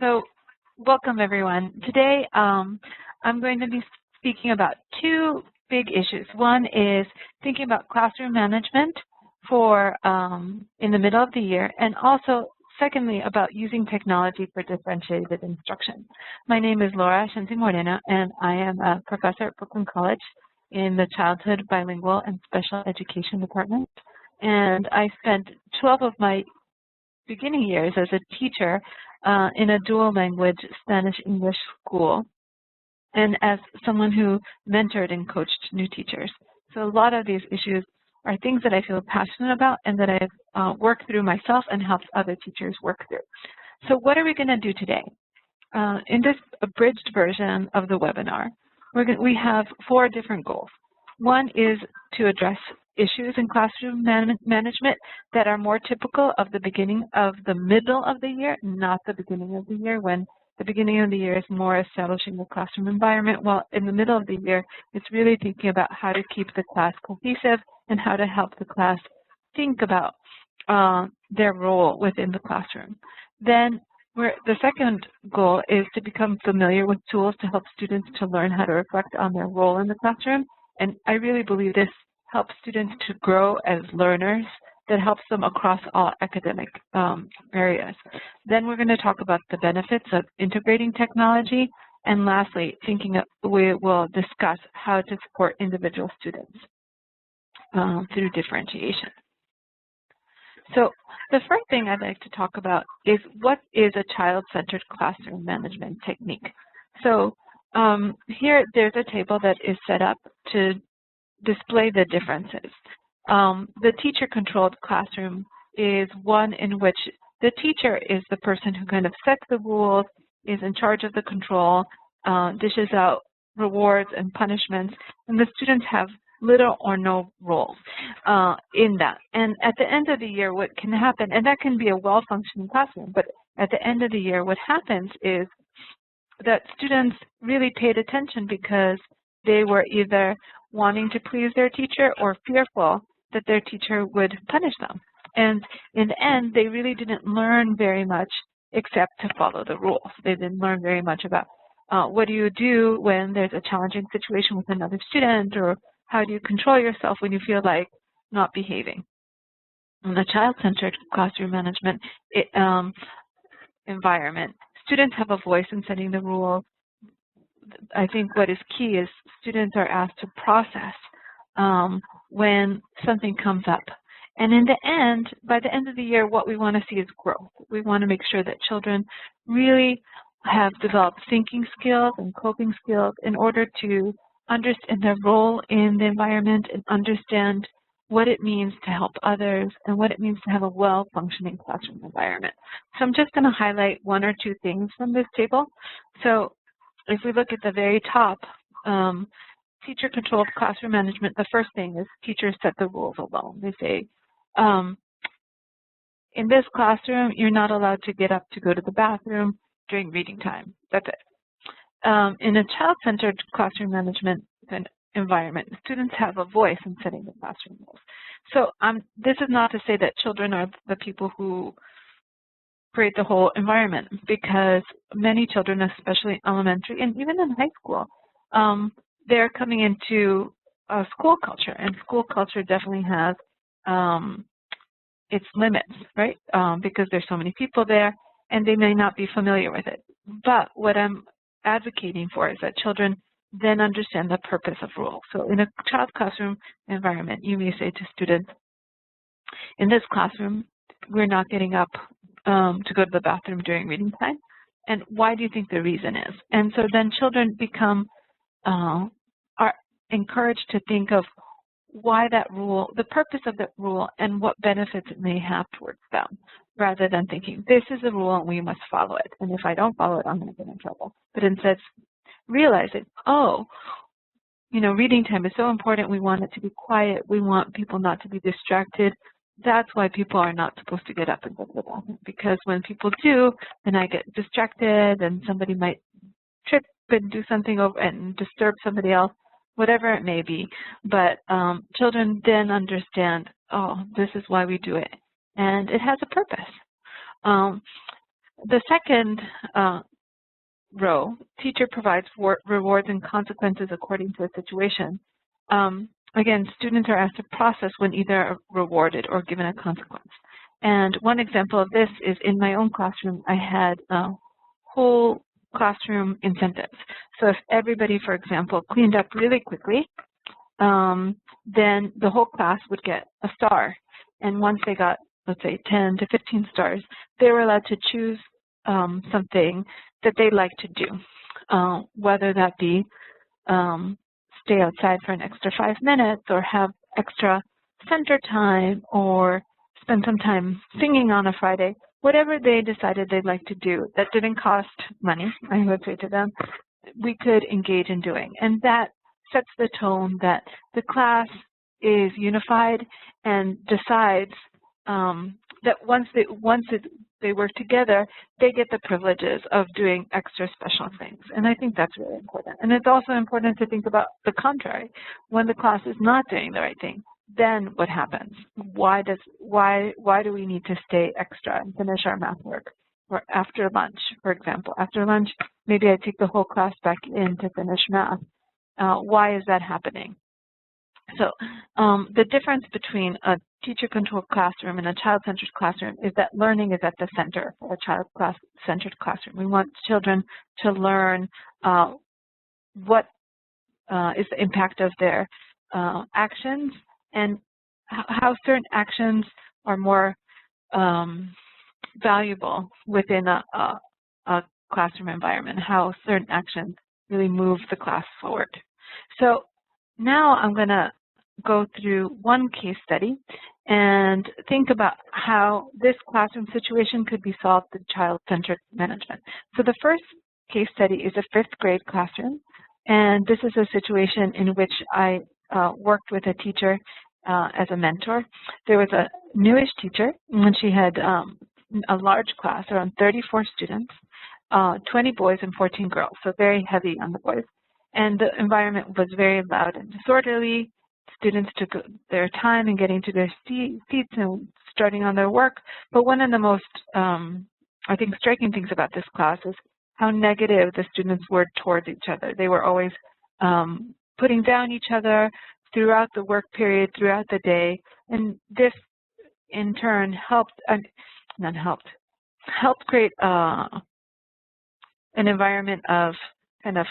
So welcome everyone. Today I'm going to be speaking about two big issues. One is thinking about classroom management for in the middle of the year, and also secondly about using technology for differentiated instruction. My name is Laura Shensi Moreno, and I am a professor at Brooklyn College in the Childhood, Bilingual, and Special Education Department. And I spent 12 of my beginning years as a teacher in a dual language Spanish-English school, and as someone who mentored and coached new teachers. So a lot of these issues are things that I feel passionate about and that I've worked through myself and helped other teachers work through. So what are we going to do today? In this abridged version of the webinar, we have 4 different goals. One is to address issues in classroom management that are more typical of the middle of the year, not the beginning of the year, when the beginning of the year is more establishing the classroom environment, while in the middle of the year, it's really thinking about how to keep the class cohesive and how to help the class think about their role within the classroom. Then the second goal is to become familiar with tools to help students to learn how to reflect on their role in the classroom. And I really believe this helps students to grow as learners, that helps them across all academic areas. Then we're going to talk about the benefits of integrating technology. And lastly, we will discuss how to support individual students through differentiation. So the first thing I'd like to talk about is what is a child-centered classroom management technique. So here there's a table that is set up to display the differences. The teacher-controlled classroom is one in which the teacher is the person who kind of sets the rules, is in charge of the control, dishes out rewards and punishments, and the students have little or no role in that. And at the end of the year, what can happen, and that can be a well-functioning classroom, but at the end of the year, what happens is that students really paid attention because they were either wanting to please their teacher or fearful that their teacher would punish them. And in the end, they really didn't learn very much except to follow the rules. They didn't learn very much about what do you do when there's a challenging situation with another student, or how do you control yourself when you feel like not behaving. In the child-centered classroom management environment, students have a voice in setting the rules. I think what is key is students are asked to process when something comes up. And in the end, by the end of the year, what we want to see is growth. We want to make sure that children really have developed thinking skills and coping skills in order to understand their role in the environment and understand what it means to help others and what it means to have a well-functioning classroom environment. So I'm just going to highlight 1 or 2 things from this table. So if we look at the very top, teacher-controlled classroom management, the first thing is teachers set the rules alone. They say, in this classroom, you're not allowed to get up to go to the bathroom during reading time. That's it. In a child-centered classroom management environment, students have a voice in setting the classroom rules. So this is not to say that children are the people who create the whole environment, because many children, especially elementary and even in high school, they're coming into school culture, and school culture definitely has its limits, right? Because there's so many people there, and they may not be familiar with it. But what I'm advocating for is that children then understand the purpose of rules. So in a child classroom environment, you may say to students, in this classroom, we're not getting up to go to the bathroom during reading time. And why do you think the reason is? And so then children are encouraged to think of why that rule, the purpose of that rule, and what benefits it may have towards them, rather than thinking, this is a rule and we must follow it. And if I don't follow it, I'm going to get in trouble. But instead, realizing, oh, reading time is so important. We want it to be quiet. We want people not to be distracted. That's why people are not supposed to get up and go to the bathroom, because when people do, then I get distracted and somebody might trip and do something over and disturb somebody else, whatever it may be. But children then understand, oh, this is why we do it, and it has a purpose. The second row, teacher provides rewards and consequences according to a situation. Again, students are asked to process when either rewarded or given a consequence. And one example of this is in my own classroom, I had whole classroom incentives. So if everybody, for example, cleaned up really quickly, then the whole class would get a star. And once they got, let's say, 10 to 15 stars, they were allowed to choose something that they like to do, whether that be stay outside for an extra 5 minutes or have extra center time or spend some time singing on a Friday, whatever they decided they'd like to do that didn't cost money, I would say to them, we could engage in doing. And that sets the tone that the class is unified and decides that once they work together, they get the privileges of doing extra special things. And I think that's really important. And it's also important to think about the contrary. When the class is not doing the right thing, then what happens? Why do we need to stay extra and finish our math work? Or after lunch, for example. After lunch, maybe I take the whole class back in to finish math. Why is that happening? So the difference between a teacher-controlled classroom and a child-centered classroom is that learning is at the center for a child-centered classroom. We want children to learn what is the impact of their actions and how certain actions are more valuable within a classroom environment, how certain actions really move the class forward. So now I'm going to go through one case study and think about how this classroom situation could be solved with child-centered management. So the first case study is a 5th grade classroom, and this is a situation in which I worked with a teacher as a mentor. There was a newish teacher, and she had a large class, around 34 students, 20 boys and 14 girls, so very heavy on the boys. And the environment was very loud and disorderly. Students took their time in getting to their seats and starting on their work. But one of the most, I think, striking things about this class is how negative the students were towards each other. They were always putting down each other throughout the work period, throughout the day. And this, in turn, helped create an environment of kind of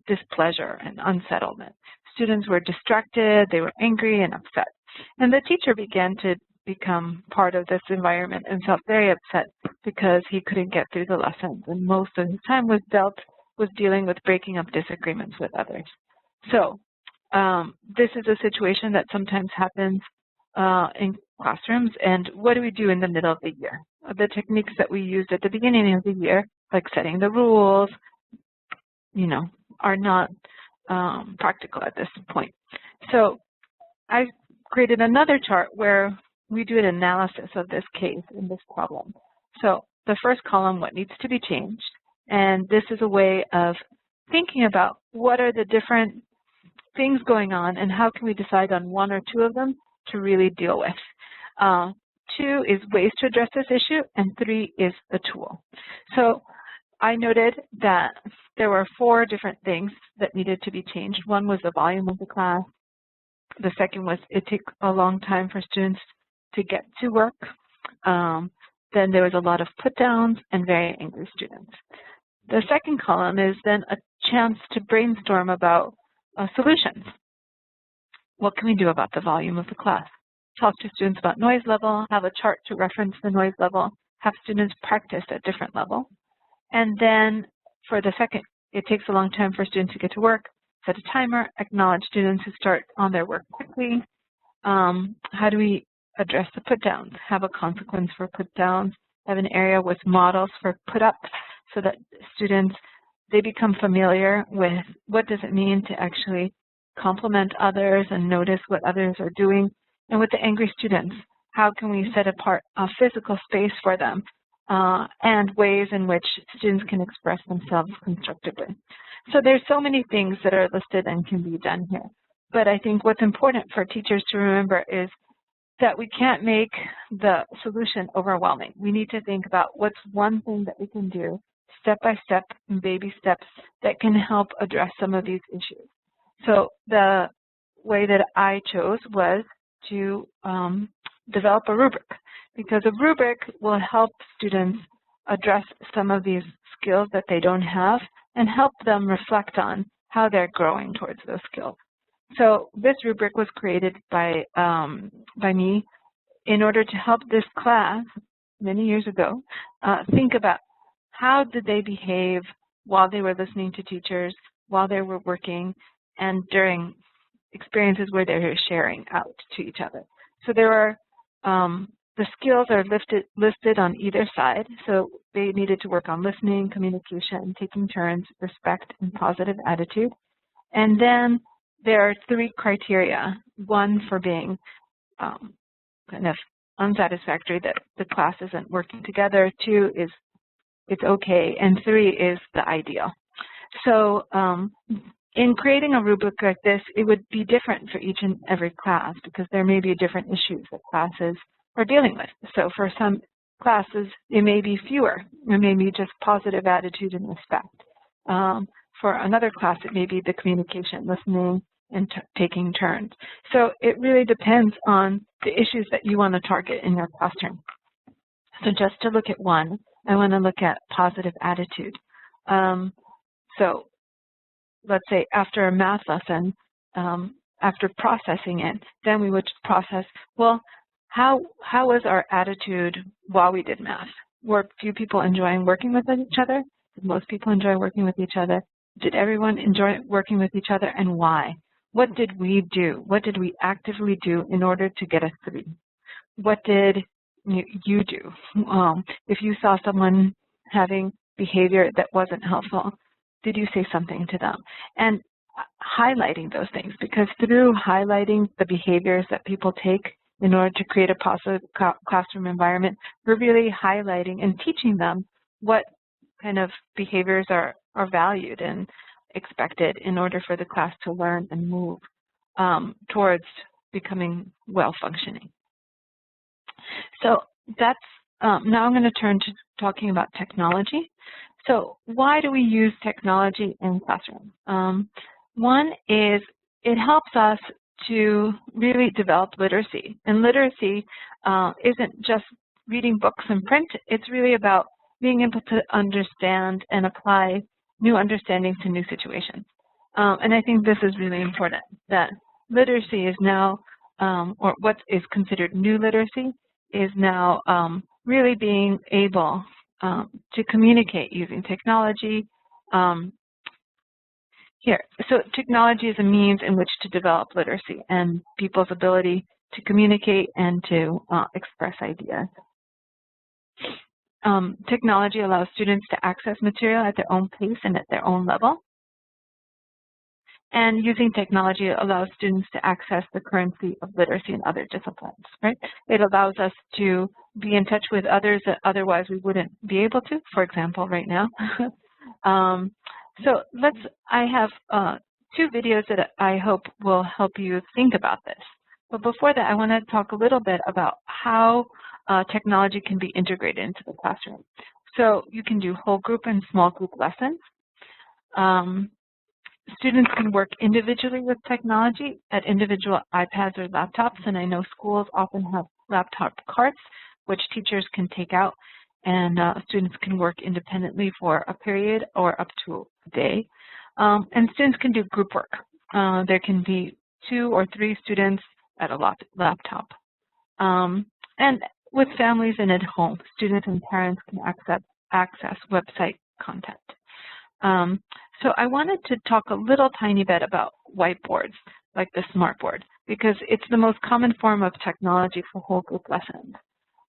displeasure and unsettlement. Students were distracted, they were angry and upset. And the teacher began to become part of this environment and felt very upset because he couldn't get through the lessons. And most of his time was dealing with breaking up disagreements with others. So this is a situation that sometimes happens in classrooms. And what do we do in the middle of the year? The techniques that we used at the beginning of the year, like setting the rules, are not practical at this point. So I created another chart where we do an analysis of this case and this problem. So the first column, what needs to be changed, and this is a way of thinking about what are the different things going on and how can we decide on 1 or 2 of them to really deal with. 2 is ways to address this issue, and 3 is a tool. So I noted that there were 4 different things that needed to be changed. One was the volume of the class. The second was it took a long time for students to get to work. Then there was a lot of put downs and very angry students. The second column is then a chance to brainstorm about solutions. What can we do about the volume of the class? Talk to students about noise level, have a chart to reference the noise level, have students practice at different levels. And then for the second, it takes a long time for students to get to work, set a timer, acknowledge students who start on their work quickly. How do we address the put downs? Have a consequence for put downs, have an area with models for put ups so that students, they become familiar with what does it mean to actually compliment others and notice what others are doing. And with the angry students, how can we set apart a physical space for them and ways in which students can express themselves constructively. So there's so many things that are listed and can be done here. But I think what's important for teachers to remember is that we can't make the solution overwhelming. We need to think about what's one thing that we can do step by step and baby steps that can help address some of these issues. So the way that I chose was to develop a rubric, because a rubric will help students address some of these skills that they don't have and help them reflect on how they're growing towards those skills. So this rubric was created by me in order to help this class many years ago think about how did they behave while they were listening to teachers, while they were working, and during experiences where they were sharing out to each other. So there are the skills are listed on either side. So they needed to work on listening, communication, taking turns, respect, and positive attitude. And then there are 3 criteria. 1 for being kind of unsatisfactory, that the class isn't working together. 2 is it's okay. And 3 is the ideal. So in creating a rubric like this, it would be different for each and every class because there may be different issues that classes are dealing with. So for some classes, it may be fewer. It may be just positive attitude and respect. For another class, it may be the communication, listening, and taking turns. So it really depends on the issues that you want to target in your classroom. So just to look at one, I want to look at positive attitude. So let's say after a math lesson, after processing it, then we would process, well, how was our attitude while we did math? Were few people enjoying working with each other? Did most people enjoy working with each other? Did everyone enjoy working with each other, and why? What did we do? What did we actively do in order to get a 3? What did you do? If you saw someone having behavior that wasn't helpful, did you say something to them? And highlighting those things, because through highlighting the behaviors that people take in order to create a positive classroom environment, we're really highlighting and teaching them what kind of behaviors are valued and expected in order for the class to learn and move towards becoming well-functioning. So that's, now I'm going to turn to talking about technology. So why do we use technology in classroom? One is it helps us to really develop literacy. And literacy isn't just reading books in print. It's really about being able to understand and apply new understanding to new situations. And I think this is really important, that literacy is now, or what is considered new literacy, is now really being able to communicate using technology. So technology is a means in which to develop literacy and people's ability to communicate and to express ideas. Technology allows students to access material at their own pace and at their own level. And using technology allows students to access the currency of literacy in other disciplines, right? It allows us to be in touch with others that otherwise we wouldn't be able to, for example, right now. So I have 2 videos that I hope will help you think about this. But before that, I want to talk a little bit about how technology can be integrated into the classroom. So you can do whole group and small group lessons. Students can work individually with technology at individual iPads or laptops, and I know schools often have laptop carts, which teachers can take out, and students can work independently for a period or up to a day. And students can do group work. There can be 2 or 3 students at a laptop. And with families and at home, students and parents can access website content. So I wanted to talk a little tiny bit about whiteboards, like the smartboard, because it's the most common form of technology for whole group lessons.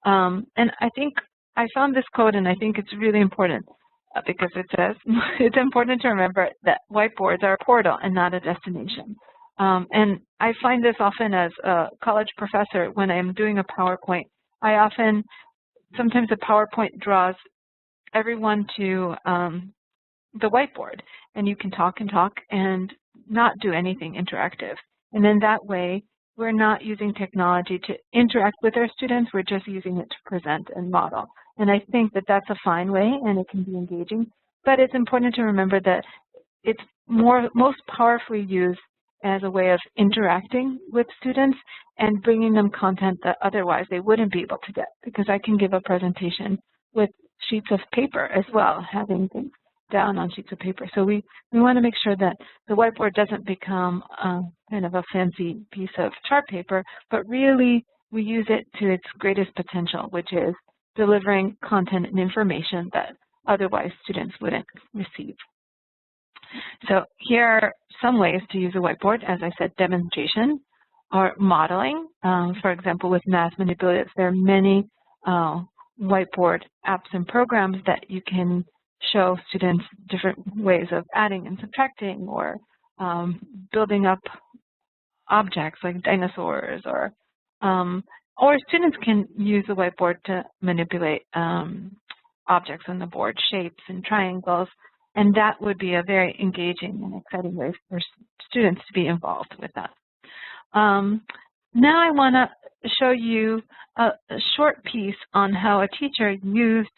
And I think I found this quote, and I think it's really important because it says, it's important to remember that whiteboards are a portal and not a destination. And I find this often as a college professor when I'm doing a PowerPoint. Sometimes a PowerPoint draws everyone to the whiteboard, and you can talk and talk and not do anything interactive. And then that way, we're not using technology to interact with our students, we're just using it to present and model. And I think that that's a fine way and it can be engaging, but it's important to remember that it's most powerfully used as a way of interacting with students and bringing them content that otherwise they wouldn't be able to get, because I can give a presentation with sheets of paper as well, having things down on sheets of paper. So we want to make sure that the whiteboard doesn't become kind of a fancy piece of chart paper, but really we use it to its greatest potential, which is delivering content and information that otherwise students wouldn't receive. So here are some ways to use a whiteboard. As I said, demonstration or modeling. For example, with math manipulatives, there are many whiteboard apps and programs that you can show students different ways of adding and subtracting, or building up objects like dinosaurs, or students can use the whiteboard to manipulate objects on the board, shapes and triangles, and that would be a very engaging and exciting way for students to be involved with that. Now I want to show you a short piece on how a teacher used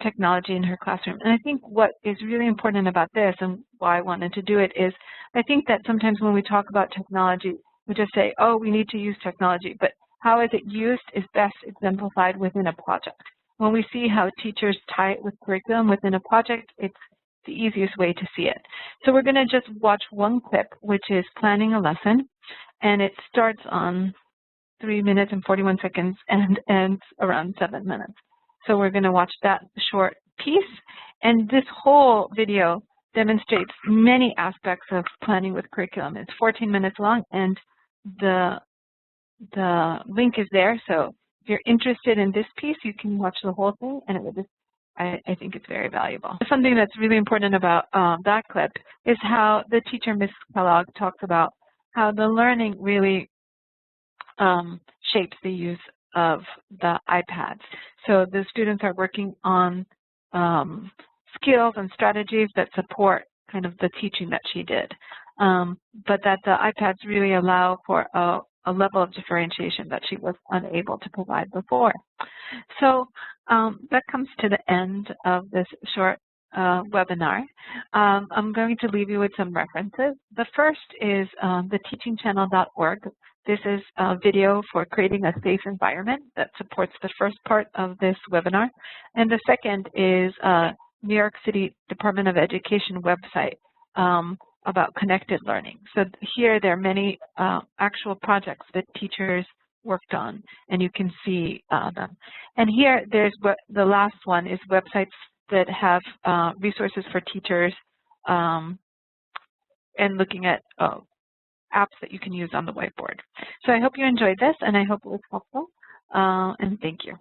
technology in her classroom. And I think what is really important about this, and why I wanted to do it, is I think that sometimes when we talk about technology, we just say, oh, we need to use technology, but how is it used is best exemplified within a project. When we see how teachers tie it with curriculum within a project, it's the easiest way to see it. So we're going to just watch one clip, which is planning a lesson, and it starts on 3 minutes and 41 seconds and ends around 7 minutes. So we're going to watch that short piece, and this whole video demonstrates many aspects of planning with curriculum. It's 14 minutes long, and the link is there. So if you're interested in this piece, you can watch the whole thing, and it would just, I think it's very valuable. Something that's really important about that clip is how the teacher, Ms. Kellogg, talks about how the learning really shapes the use of the iPads. So the students are working on skills and strategies that support kind of the teaching that she did, but that the iPads really allow for a level of differentiation that she was unable to provide before. So that comes to the end of this short webinar. I'm going to leave you with some references. The first is the teachingchannel.org. This is a video for creating a safe environment that supports the first part of this webinar. And the second is New York City Department of Education website about connected learning. So here there are many actual projects that teachers worked on, and you can see them. And here there's the last one is websites that have resources for teachers and looking at apps that you can use on the whiteboard. So I hope you enjoyed this, and I hope it was helpful, and thank you.